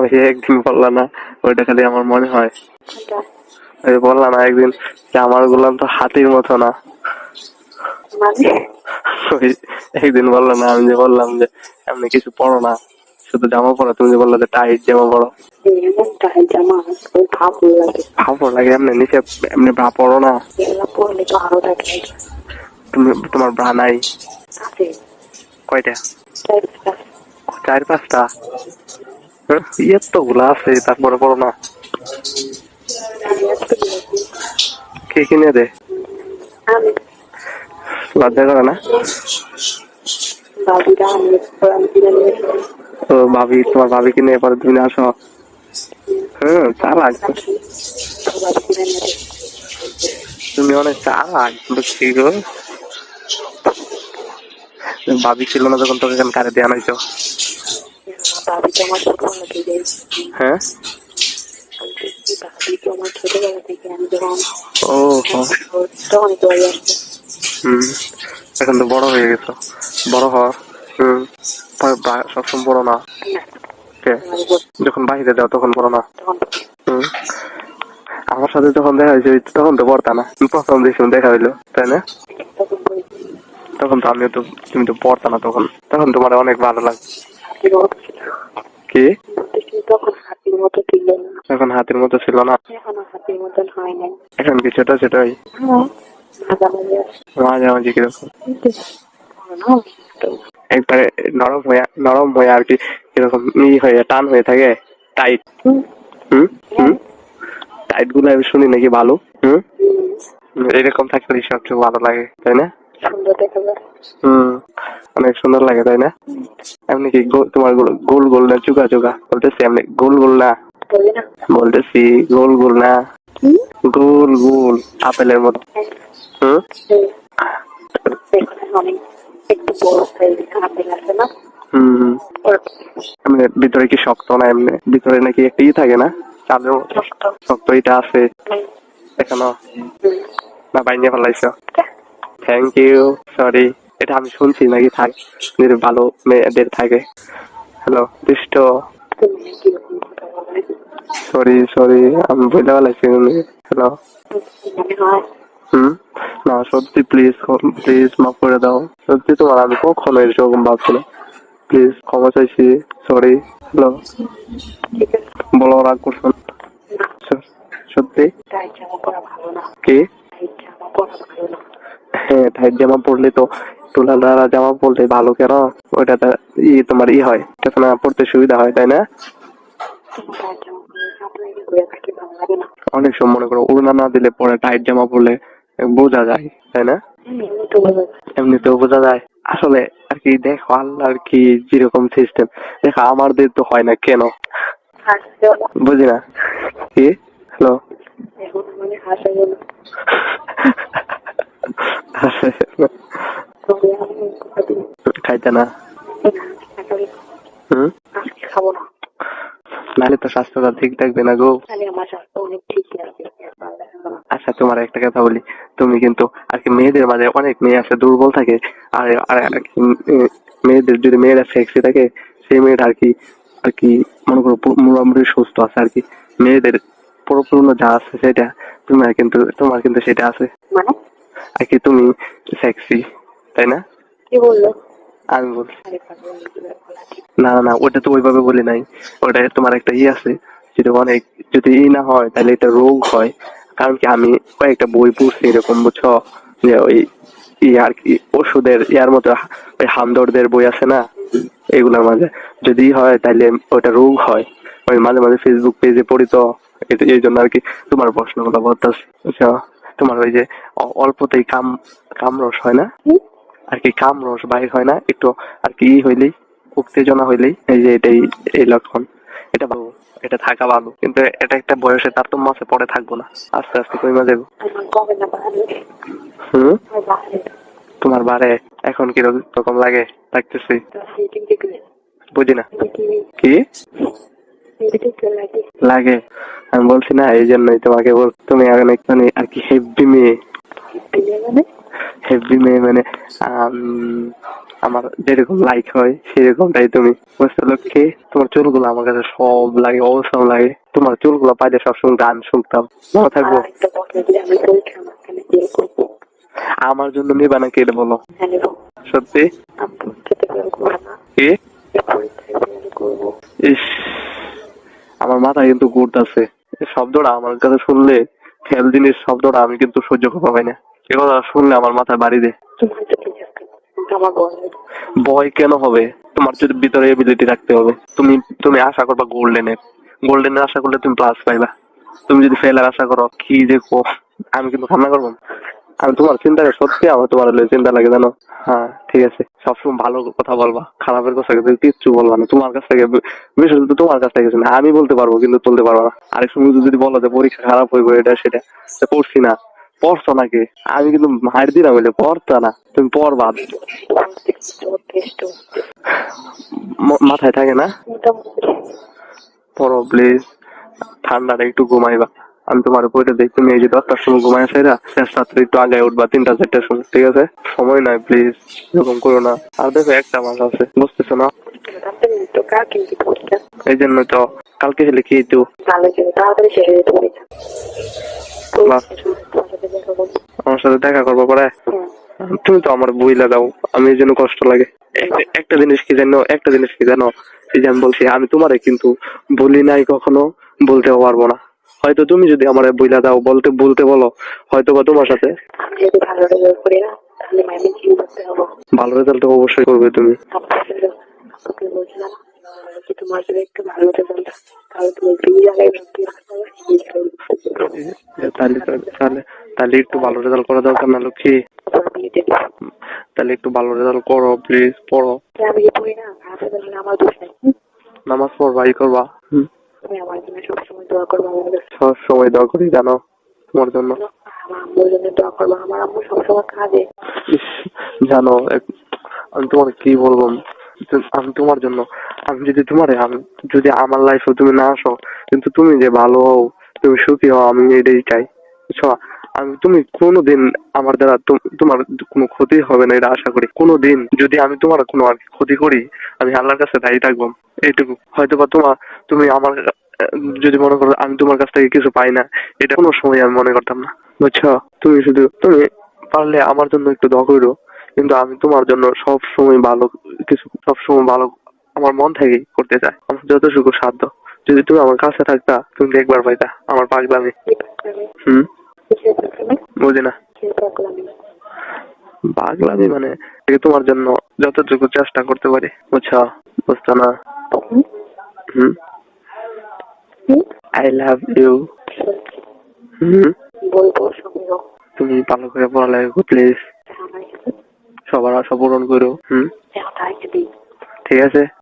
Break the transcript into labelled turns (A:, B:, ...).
A: ওই একদিন বললা না, ওইটা খালি আমার মনে হয়। ওই বললা না একদিন যে আমার গোলাম তো হাতির মতো না। ওই একদিন বললা না, আমি যে বললাম যে এমনি কিছু পড়ো না, শুধু জামা পড়ো, তুমি যে বললা যে টাইট জামা পড়ো। ভাপড় লাগে এমনি নিচে, এমনি ভা পড়ো না তুমি? তোমার ভ্রা নাই? কয়টা? 4-5টা? এতগুলা আছে তারপরে পড়ো না? কে কিনে দে? লজ্জা করে না? তো ভাবি, তোমার ভাবি কিনে পরে তুমি আসো? চালাক তুমি, অনেক চালাক বুঝছি গো। ভাবি ছিল না যখন তোকে এখানে কারে দিয়ে আনাইছো? হ্যাঁ, ও এখন তো বড় হয়ে গেছো, বড় হ। সবসময় বড় না, যখন বাইরে যাও তখন বড় না। আমার সাথে যখন দেখা হয়েছে তখন তো পড়তা না, প্রথম দেখছিলাম দেখা হইলো, তাই না? তখন তো আমিও তো, তুমি তো পড়তা না তখন, তখন তোমার অনেক ভালো লাগছে। কি এখন হাতির মতো ছিল না? এখন কি ছোট ছোটই? মাঝামাঝি কিরকম? একবারে নরম হয়ে আর কি, কিরকম হয়ে টান হয়ে থাকে, টাইট? টাইট গুলো আমি শুনি নাকি ভালো? এরকম থাকলে সবচেয়ে ভালো লাগে, তাই না? অনেক সুন্দর লাগে, তাই না? এমনি কি তোমার গোল গোল না চুকা চুকা? বলতেছি এমনি গোল গোল না, বলতেছি গোল গোল না, গোল গোল আপেলের মতো। ভিতরে কি শক্ত না? এমনি ভিতরে নাকি একটা থাকে না, চালের মতো শক্ত, এটা আছে এখনো না? বাইনে ফেলাইছো? Thank you, sorry. এটা আমি শুনছি নাকি থাক, ভালো মেয়েদের থাকে। হ্যালো দুষ্ট, সরি সরি, আমি বলে ফেলাইছি। হ্যালো, না সত্যি, প্লিজ প্লিজ মাফ করে দাও, সত্যি তোমার আমি কখনো এরকম ভাবছি না, প্লিজ ক্ষমা চাইছি, সরি। হ্যালো, বলো, রাগ করছো? সত্যি কি? হ্যাঁ, টাইট জামা পরলে তো, তুলাদারা জামা পরলে ভালো, কেন? ওইটাতে তোমার হয়, পড়তে সুবিধা হয়, তাই না? অনেক সময় মনে করো ওড়না না দিলে পরে টাইট জামা পরলে বোঝা যায়, তাই না? এমনিতেও বোঝা যায় আসলে আর কি। দেখো আল্লাহ আর কি যেরকম সিস্টেম, দেখো আমাদের তো হয় না কেন, বুঝি না। কি? হ্যালো, খাইতে না? নাহলে তো স্বাস্থ্যটা ঠিক থাকবে না গো। আচ্ছা, তোমার একটা কথা বলি, তুমি কিন্তু আর কি মেয়েদের মাঝে অনেক মেয়ে আছে দুর্বল থাকে, আর মেয়েদের যদি মেয়েরা সেক্সি থাকে, সেই মেয়েটা আর কি মনে করো মোটামুটি সুস্থ আছে আর কি। মেয়েদের পরিপূর্ণ যা আছে সেটা তোমার কিন্তু সেটা আছে আর কি, তুমি সেক্সি, তাই না? কি বললো? আমি বলছি না না, ওটা তো ওইভাবে বলি নাই, ওটা তোমার একটা আছে, যেটা অনেক যদি না হয় তাহলে এটা রোগ হয়। কারণ কি, আমি কয়েকটা বই পড়ছি এরকম, বুঝছো, যে ওই আর কি ওষুধের ইয়ার মতো, ওই হামদর্দের বই আছে না, এগুলোর মাঝে যদি হয় তাহলে ওটা রোগ হয়। ওই মাঝে মাঝে ফেসবুক পেজে পড়ি তো, এই জন্য আর কি তোমার প্রশ্নগুলো বলতেছি, বুঝছো? তোমার ওই যে অল্পতেই কামরস হয় না আর কি, কামরস বাইর হয় না একটু আর কি, হইলেই উত্তেজনা হইলেই এই যে এটাই, এই লক্ষণ। এটা ভালো, এটা থাকা ভালো, কিন্তু এটা একটা বয়সে তারতম্য আছে, পরে থাকবো না, আস্তে আস্তে কইমা যাবো। তোমার বারে এখন কি রকম লাগে? লাগতেছে? বুঝি না কি লাগে, আমি বলছি না, এই জন্যই তোমাকে তুমি অনেক মানে আর কি হেভি মেয়ে, হেভি মেয়ে মানে আমার যেরকম লাইক হয় সেরকমটাই তুমি, বুঝতে লক্ষ্মী? তোমার চুলগুলো আমার কাছে সব লাগে, অবসর লাগে। তোমার চুলগুলো পাইলে সবসময় গান শুনতাম, মনে থাকবো। আমার জন্য নিবা নাকি এটা বলো? সত্যি? কি? ইস, আমার মাথায় কিন্তু ঘুরতেছে। শব্দটা আমার কাছে শুনলে, খেল জিনিস শব্দটা আমি কিন্তু সহ্য করতে পারি না। এ কথা শুনলে আমার মাথায় বাড়ি দেয়। ভয় কেন হবে? তোমার যদি ভিতরে এবিলিটি রাখতে হবে। তুমি তুমি আশা করবা গোল্ডেনের, গোল্ডেনের আশা করলে তুমি প্লাস পাইবা। তুমি যদি ফেলার আশা করো, কি যে আমি কিন্তু কান্না করবো। আমি তোমার চিন্তা সত্যি আমার তোমার চিন্তা লাগে, জানো? হ্যাঁ ঠিক আছে, সবসময় ভালো কথা বলবা, খারাপের কথা কিন্তু কিচ্ছু বলবা না। তোমার কাছ থেকে বিশেষ তোমার কাছ থেকে না, আমি বলতে পারবো কিন্তু বলতে পারবো না। আরেক সময় যদি বলো যে পরীক্ষা খারাপ হইব, এটা সেটা পড়ছি না, পড়ছো নাকি? আমি কিন্তু মার দিলাম, বলে পড়তা না, তুমি পড়বা। মাথায় থাকে না? পড়ো প্লিজ, ঠান্ডাটা একটু ঘুমাইবা। আমি তোমার উপরে দেখ, তুমি এই যে 10টার সময় ঘুমাই আসে শেষ রাত্রে একটু আগে উঠবা, 3টা 4টার সময়, ঠিক আছে? সময় নাই প্লিজ, এরকম করো না। আর দেখো একটা মাস আছে, বুঝতেছো না? এই জন্য তো কালকে হলে কি একটু আমার সাথে দেখা করবো পরে। তুমি তো আমার বইলা দাও, আমি এই জন্য কষ্ট লাগে। একটা জিনিস কি জানো, একটা জিনিস কি জানো, এই যে আমি বলছি আমি তোমারে কিন্তু বলি নাই কখনো, বলতেও পারবো না। হয়তো তুমি যদি আমার বইলা দাও, বলতে বলো, হয়তো বা তোমার সাথে ভালো রেজাল্ট তো অবশ্যই করবে তুমি। তাহলে তাহলে তাহলে একটু ভালো রেজাল্ট করা দরকার না লক্ষ্মী? তাহলে একটু ভালো রেজাল্ট করো প্লিজ, পড়ো। নামাজ পড়বা, ই করবা। সব সময় দোয়া করি, জানো তোমার জন্য। জানো আমি তোমার কি বলবো, আমি তোমার জন্য, আমি যদি আমার লাইফে তুমি না আসো, কিন্তু তুমি যে ভালো হও, তুমি সুখী হও, আমি এটাই চাই, বুঝছো? তুমি কোনোদিন আমার দ্বারা তোমার কোনো ক্ষতি হবে না, এটা আশা করি। কোনোদিন যদি আমি তোমার কোনো আর ক্ষতি করি, আমি আল্লাহর কাছে দায়ী থাকবো, এইটুকু। হয়তো বা তুমি আমার যদি মনে করো আমি তোমার কাছ থেকে কিছু পাই না, এটা কোনো সময় আমি মনে করতাম না, বুঝছো? তুমি পারলে আমার জন্য একটু দোয়া করো, কিন্তু আমি তোমার জন্য সব সময় ভালো কিছু, সব সময় ভালো আমার মন থেকেই করতে চাই, আমার যতটুকু সাধ্য। যদি তুমি আমার কাছে থাকতা, তুমি একবার পাইতা আমার পাগলামি। বুঝি না পাগলামি মানে, তোমার জন্য যতটুকু চেষ্টা করতে পারি, বুঝছো? বুঝতো না? I love you. তুমি ভালো করে পড়ালেখা করো প্লিজ, সবার আশা পূরণ করো। ঠিক আছে।